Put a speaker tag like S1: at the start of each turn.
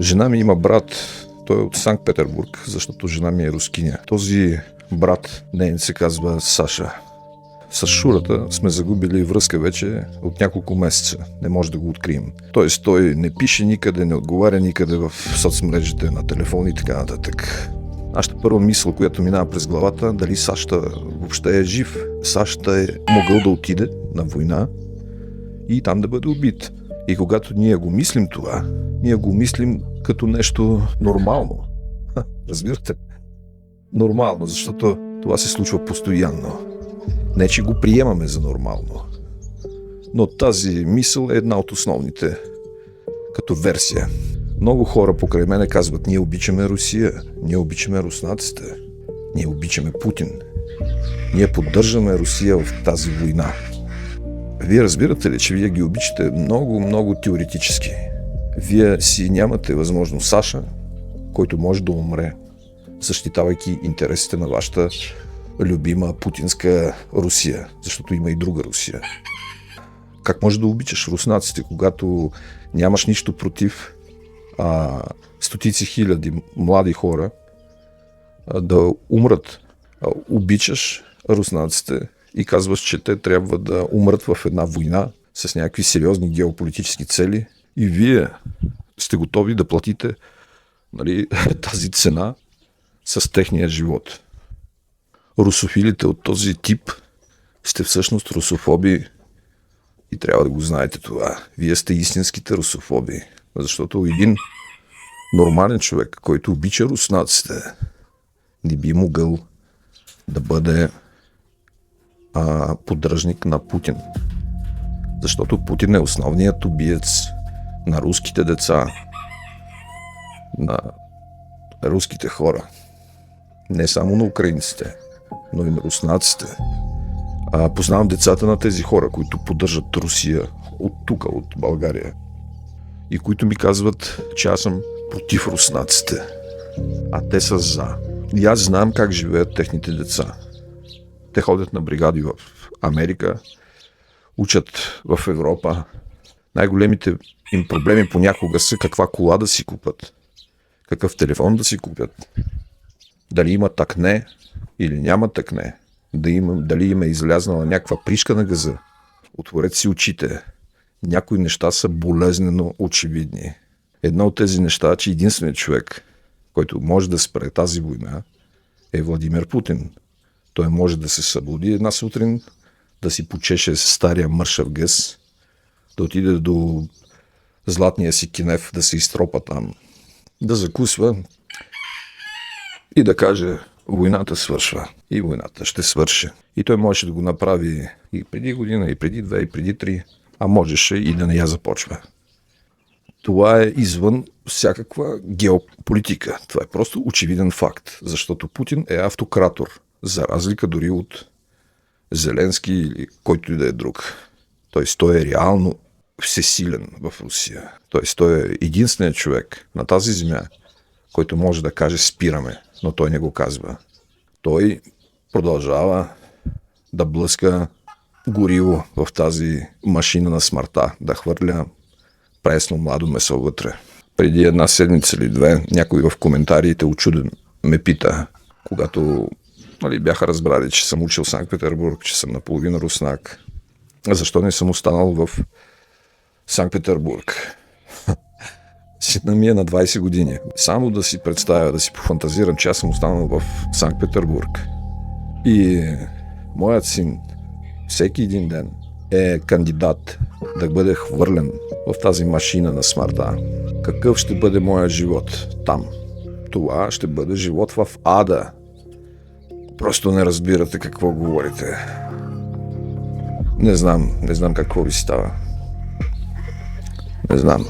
S1: Жена ми има брат, той е от Санкт Петербург, защото жена ми е рускиня. Този брат, нейн се казва Саша. С Шурата сме загубили връзка вече от няколко месеца. Не може да го открием. Тоест той не пише никъде, не отговаря никъде в соцмрежите, на телефони и така нататък. Нашата първа мисъл, която минава през главата, дали Сашата въобще е жив. Сашата е могъл да отиде на война и там да бъде убит. И когато ние го мислим това, ние го мислим като нещо нормално. Разбирате? Нормално, защото това се случва постоянно. Не, че го приемаме за нормално. Но тази мисъл е една от основните като версия. Много хора покрай мене казват: ние обичаме Русия, ние обичаме руснаците, ние обичаме Путин. Ние поддържаме Русия в тази война. Вие разбирате ли, че вие ги обичате много, много теоретически? Вие си нямате възможност Саша, който може да умре, защитавайки интересите на вашата любима путинска Русия, защото има и друга Русия. Как може да обичаш руснаците, когато нямаш нищо против стотици хиляди млади хора да умрат? Обичаш руснаците и казваш, че те трябва да умрат в една война с някакви сериозни геополитически цели и вие сте готови да платите, нали, тази цена с техния живот. Русофилите от този тип сте всъщност русофоби и трябва да го знаете това. Вие сте истинските русофоби, защото един нормален човек, който обича руснаците, не би могъл да бъде поддръжник на Путин. Защото Путин е основният убиец на руските деца, на руските хора. Не само на украинците, но и на руснаците. Познавам децата на тези хора, които поддържат Русия от тук, от България. И които ми казват, че аз съм против руснаците, а те са за. И аз знам как живеят техните деца. Те ходят на бригади в Америка, учат в Европа. Най-големите им проблеми понякога са каква кола да си купят, какъв телефон да си купят, дали имат акне или нямат акне, дали им е излязнала някаква пришка на газа. Отворете си очите. Някои неща са болезнено очевидни. Едно от тези неща, че единственият човек, който може да спре тази война, е Владимир Путин. Той може да се събуди една сутрин, да си почеше стария мършав гъс, да отиде до златния си кинев, да се изтропа там, да закусва и да каже: войната свършва. И войната ще свърши. И той можеше да го направи и преди година, и преди 2, и преди 3, а можеше и да не я започва. Това е извън всякаква геополитика. Това е просто очевиден факт, защото Путин е автократор, за разлика дори от Зеленски или който и да е друг. Тоест той е реално всесилен в Русия. Тоест той е единственият човек на тази земя, който може да каже: спираме, но той не го казва. Той продължава да блъска гориво в тази машина на смъртта, да хвърля пресно младо месо вътре. Преди една седмица или две, някой в коментариите учуден ме пита, когато бяха разбрали, че съм учил в Санкт Петербург, че съм наполовина руснак, защо не съм останал в Санкт Петербург? Сина ми е на 20 години. Само да си представя, да си пофантазирам, че аз съм останал в Санкт Петербург. И моят син всеки един ден е кандидат да бъде хвърлен в тази машина на смъртта. Какъв ще бъде моят живот там? Това ще бъде живот в ада. Просто не разбирате какво говорите. Не знам какво ви става. Не знам.